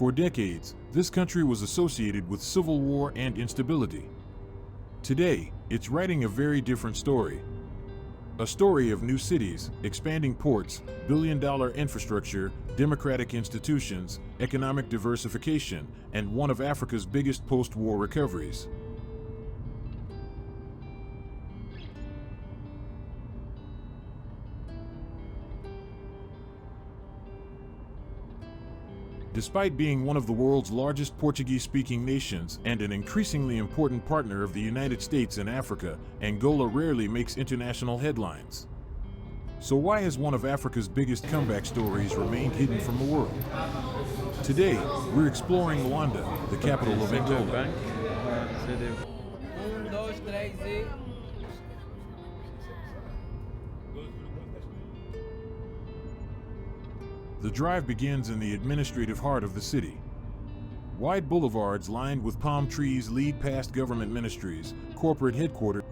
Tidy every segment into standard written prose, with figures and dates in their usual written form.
For decades, this country was associated with civil war and instability. Today, it's writing a very different story. A story of new cities, expanding ports, billion-dollar infrastructure, democratic institutions, economic diversification, and one of Africa's biggest post-war recoveries. Despite being one of the world's largest Portuguese-speaking nations and an increasingly important partner of the United States in Africa, Angola rarely makes international headlines. So why has one of Africa's biggest comeback stories remained hidden from the world? Today, we're exploring Luanda, the capital of Angola. The drive begins in the administrative heart of the city. Wide boulevards lined with palm trees lead past government ministries, corporate headquarters,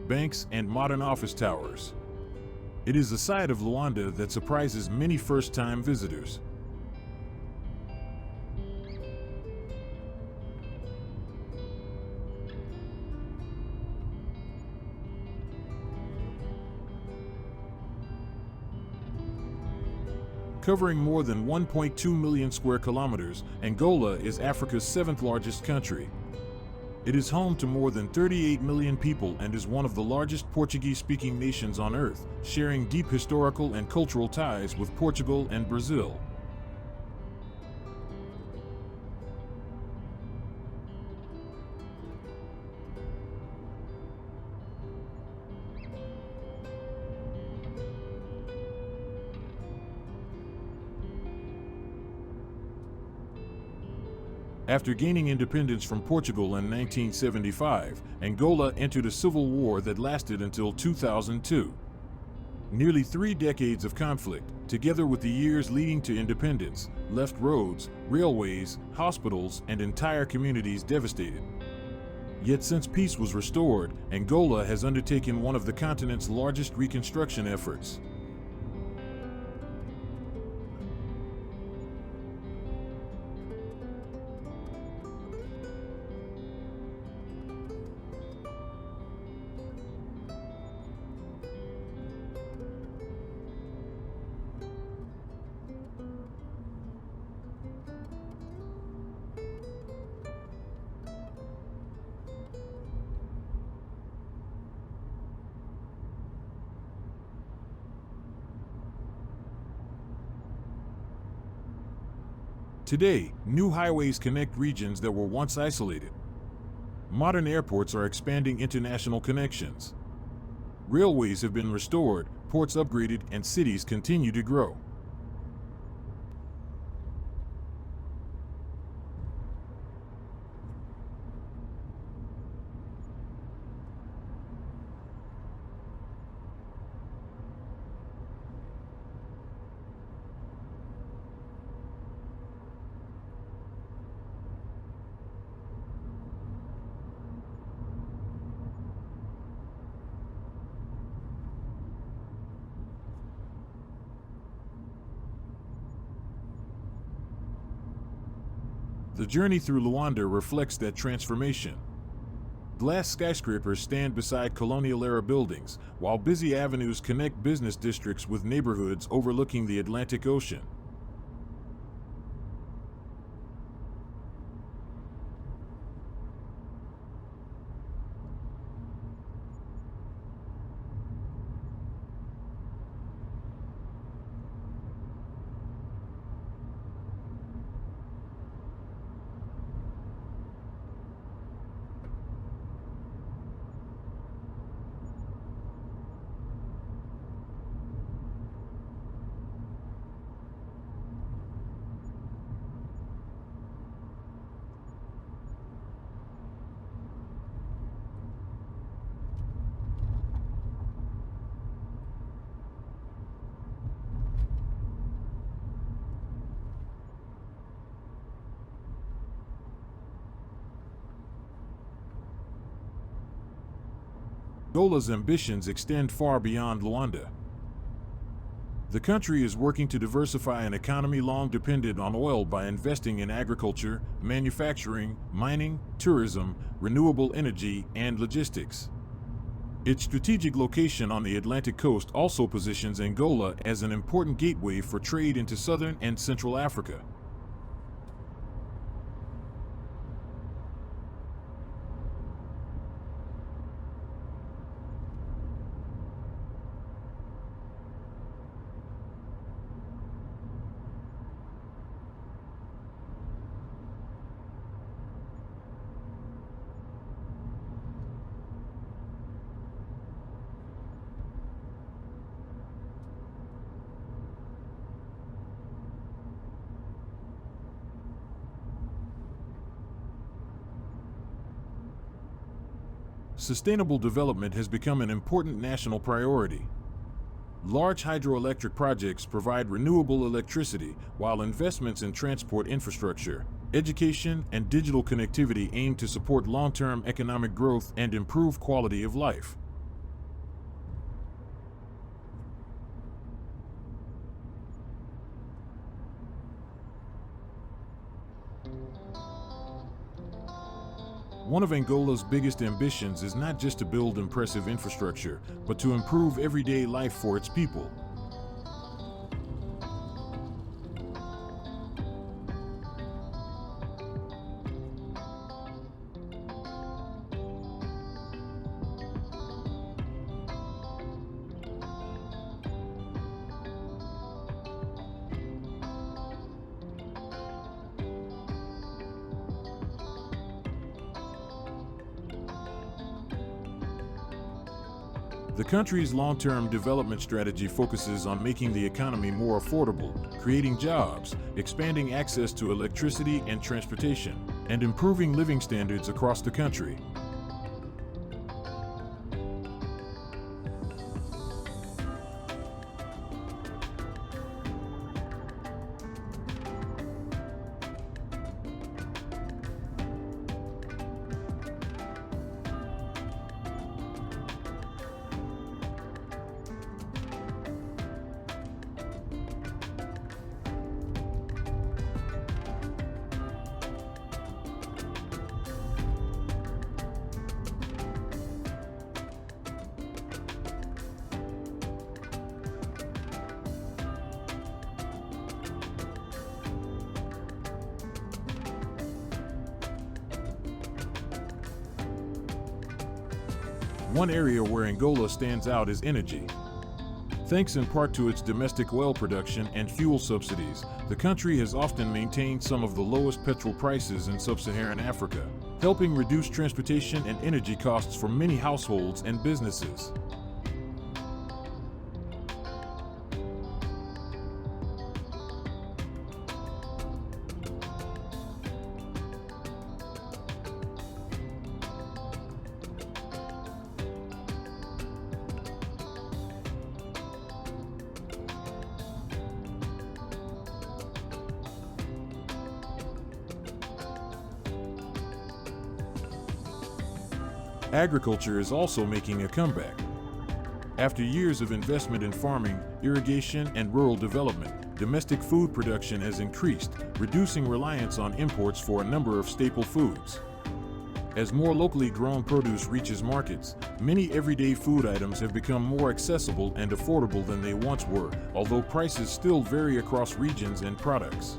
banks, and modern office towers. It is a side of Lwanda that surprises many first-time visitors. Covering more than 1.2 million square kilometers, Angola is Africa's seventh largest country. It is home to more than 38 million people and is one of the largest Portuguese-speaking nations on Earth, sharing deep historical and cultural ties with Portugal and Brazil. After gaining independence from Portugal in 1975, Angola entered a civil war that lasted until 2002. Nearly 3 decades of conflict, together with the years leading to independence, left roads, railways, hospitals, and entire communities devastated. Yet since peace was restored, Angola has undertaken one of the continent's largest reconstruction efforts. Today, new highways connect regions that were once isolated. Modern airports are expanding international connections. Railways have been restored, ports upgraded, and cities continue to grow. The journey through Lwanda reflects that transformation. Glass skyscrapers stand beside colonial-era buildings, while busy avenues connect business districts with neighborhoods overlooking the Atlantic Ocean. Angola's ambitions extend far beyond Luanda. The country is working to diversify an economy long dependent on oil by investing in agriculture, manufacturing, mining, tourism, renewable energy, and logistics. Its strategic location on the Atlantic coast also positions Angola as an important gateway for trade into southern and central Africa. Sustainable development has become an important national priority. Large hydroelectric projects provide renewable electricity, while investments in transport infrastructure, education, and digital connectivity aim to support long-term economic growth and improve quality of life. One of Angola's biggest ambitions is not just to build impressive infrastructure, but to improve everyday life for its people. The country's long-term development strategy focuses on making the economy more affordable, creating jobs, expanding access to electricity and transportation, and improving living standards across the country. One area where Angola stands out is energy. Thanks in part to its domestic oil production and fuel subsidies, the country has often maintained some of the lowest petrol prices in sub-Saharan Africa, helping reduce transportation and energy costs for many households and businesses. Agriculture is also making a comeback. After years of investment in farming, irrigation, and rural development, domestic food production has increased, reducing reliance on imports for a number of staple foods. As more locally grown produce reaches markets, many everyday food items have become more accessible and affordable than they once were, although prices still vary across regions and products.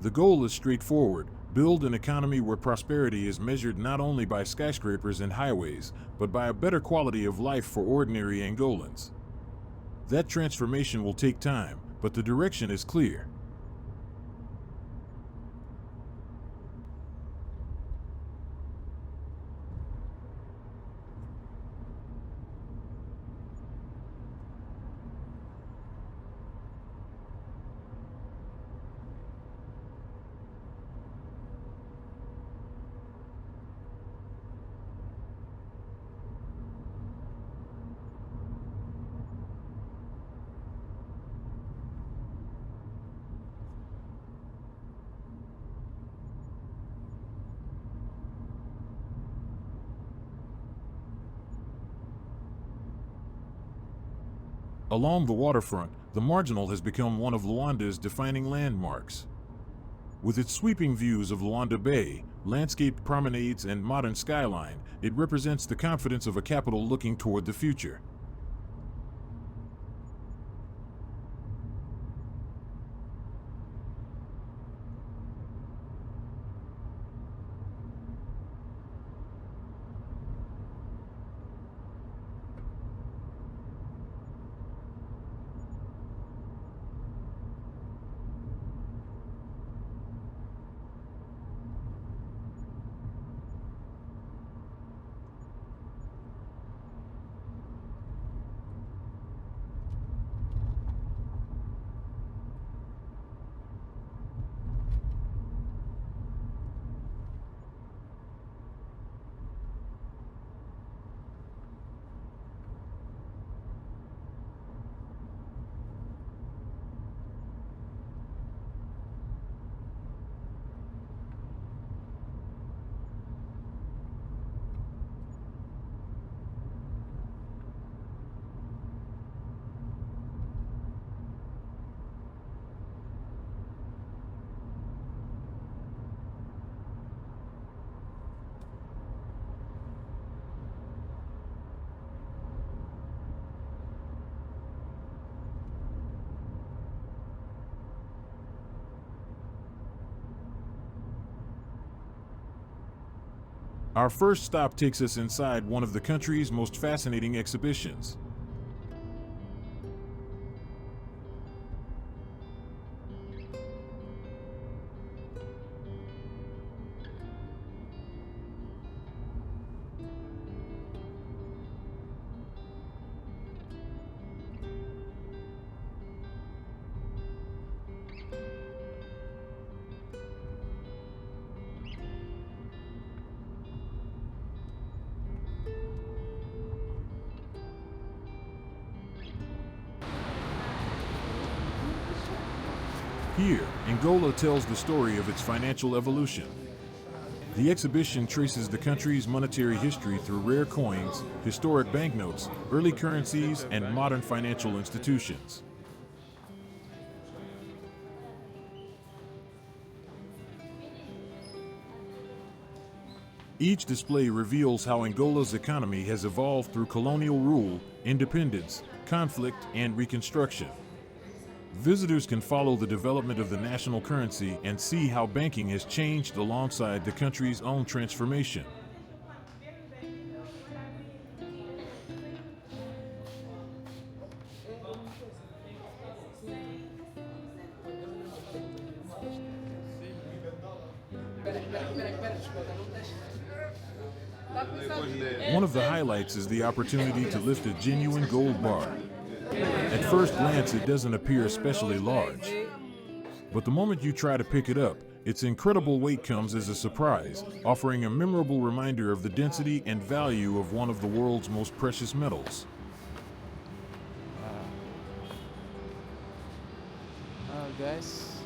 The goal is straightforward: build an economy where prosperity is measured not only by skyscrapers and highways, but by a better quality of life for ordinary Angolans. That transformation will take time, but the direction is clear. Along the waterfront, the Marginal has become one of Luanda's defining landmarks. With its sweeping views of Luanda Bay, landscaped promenades, and modern skyline, it represents the confidence of a capital looking toward the future. Our first stop takes us inside one of the country's most fascinating exhibitions. Here, Angola tells the story of its financial evolution. The exhibition traces the country's monetary history through rare coins, historic banknotes, early currencies, and modern financial institutions. Each display reveals how Angola's economy has evolved through colonial rule, independence, conflict, and reconstruction. Visitors can follow the development of the national currency and see how banking has changed alongside the country's own transformation. One of the highlights is the opportunity to lift a genuine gold bar. At first glance, it doesn't appear especially large. But the moment you try to pick it up, its incredible weight comes as a surprise, offering a memorable reminder of the density and value of one of the world's most precious metals. Guys,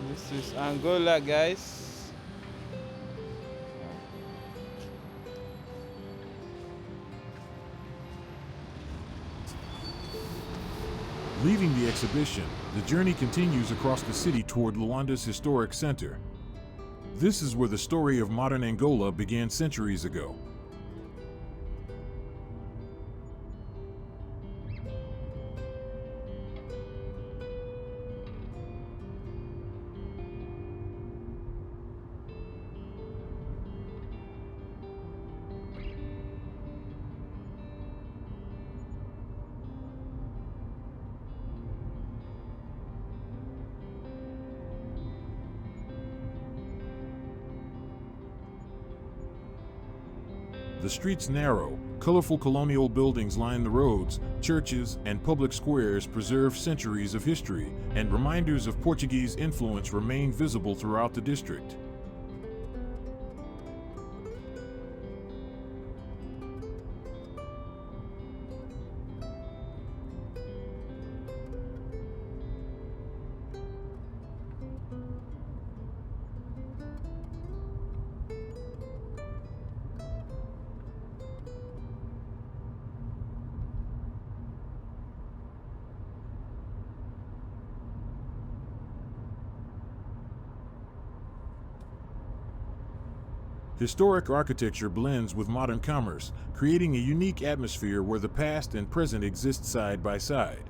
this is Angola, guys. Leaving the exhibition, the journey continues across the city toward Lwanda's historic center. This is where the story of modern Angola began centuries ago. The streets narrow, colorful colonial buildings line the roads, churches and public squares preserve centuries of history, and reminders of Portuguese influence remain visible throughout the district. Historic architecture blends with modern commerce, creating a unique atmosphere where the past and present exist side by side.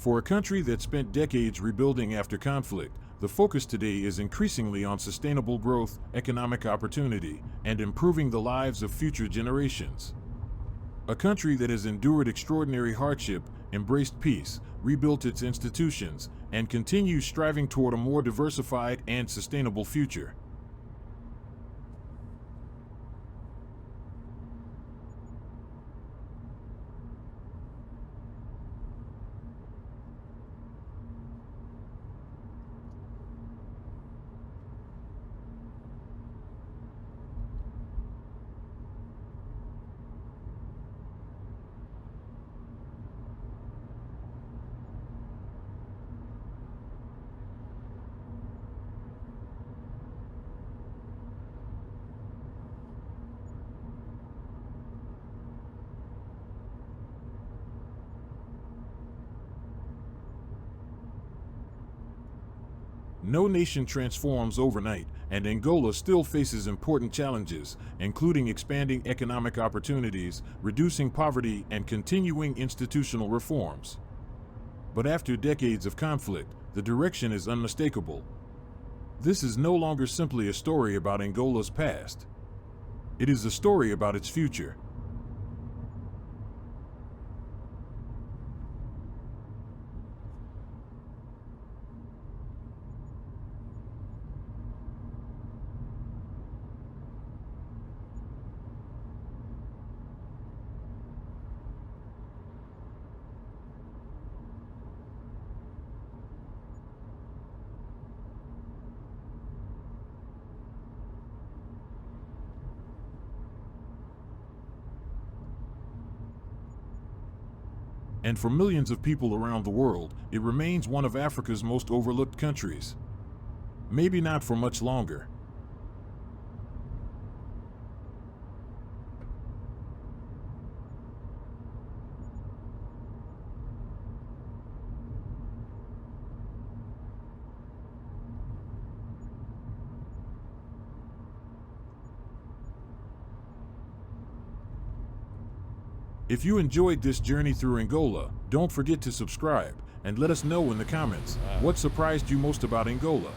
For a country that spent decades rebuilding after conflict, the focus today is increasingly on sustainable growth, economic opportunity, and improving the lives of future generations. A country that has endured extraordinary hardship, embraced peace, rebuilt its institutions, and continues striving toward a more diversified and sustainable future. No nation transforms overnight, and Angola still faces important challenges, including expanding economic opportunities, reducing poverty, and continuing institutional reforms. But after decades of conflict, the direction is unmistakable. This is no longer simply a story about Angola's past. It is a story about its future. And for millions of people around the world, it remains one of Africa's most overlooked countries. Maybe not for much longer. If you enjoyed this journey through Angola, don't forget to subscribe and let us know in the comments what surprised you most about Angola.